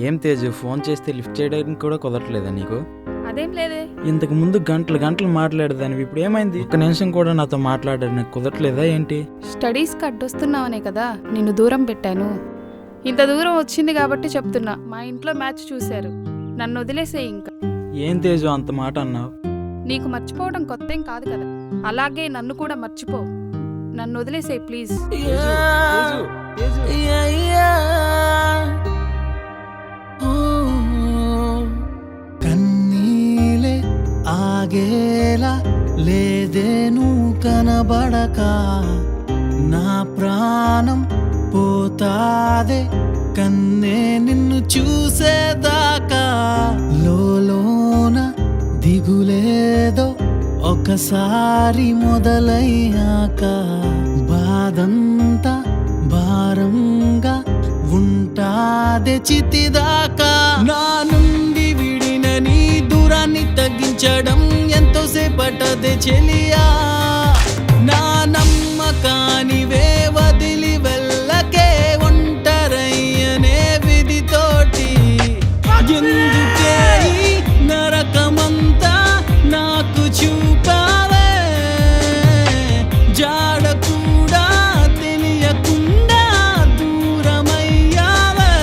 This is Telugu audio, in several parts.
ఏం తేజు, ఫోన్ చేస్తే లిఫ్ట్ చేయడానికి కూడా కుదరట్లేదా నీకు? అదేం లేదే. ఇంతకు ముందు గంటలు గంటలు మాట్లాడేదానివి, ఇప్పుడు ఏమైంది? ఒక్క నిమిషం కూడా నాతో మాట్లాడడానికి కుదరట్లేదా ఏంటి? స్టడీస్కి అడ్డొస్తున్నావనే కదా నిన్ను దూరం పెట్టాను. ఇంత దూరం వచ్చింది కాబట్టి చెప్తున్నా. మా ఇంట్లో మ్యాచ్ చూశారు, నన్ను వదిలేసే. ఇంకా ఏం తేజు అంత మాట అన్నావు? నీకు మర్చిపోవడం కొత్తేం కాదు కదా, అలాగే నన్ను కూడా మర్చిపో. నన్ను వదిలేసే ప్లీజ్. కన్నీలే ఆగేలా లేదే నువ్వు కనబడక, నా ప్రాణం పోతాదే కన్నే నిన్ను చూసేదాకా. లోన దిగులేదో ఒకసారి మొదలయ్యాక, బాధంతా భారంగా ఉంటాదే చితిదాకా. నా నుండి విడిన నీ దూరాన్ని తగ్గించడం ఎంతోసేపటదే చెలియా. నా నమ్మకానివే వదిలి వెళ్ళకే ఒంటరయ్యనే విధితోటి. ఎందుకే ఈ నరకమంతా నాకు చూపావే, జాడ కూడా తెలియకుండా దూరమయ్యావే.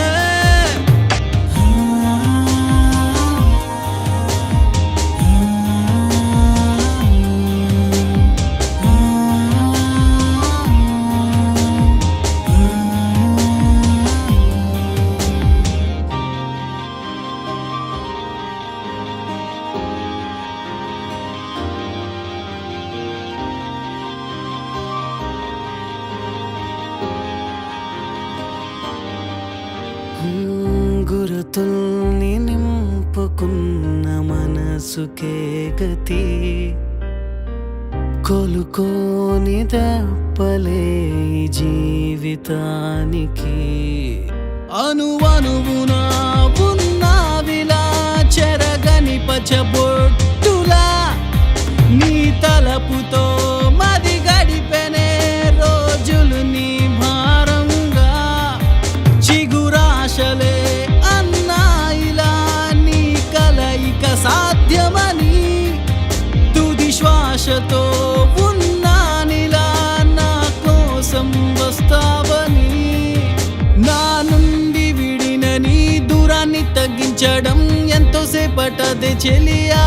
గురుతుల్ని నింపుకున్న మనసుకే గతి, కొలుకోని దెప్పలే జీవితానికి. అనువనువునా ఉన్నావిలా చెరగని పచ్చబొట్టులా, నీ తలపుతో మది గడిపెనే రోజులు నీ భారంగా. చిగురాశలే అన్నాయిలా నీ కలయిక సాధ్యమని, తుది శ్వాసతో ఉన్నానిలా నా కోసం వస్తావని. నా నుండి విడిన నీ దూరాన్ని తగ్గించడం ఎంతోసేపటదే చెలియా.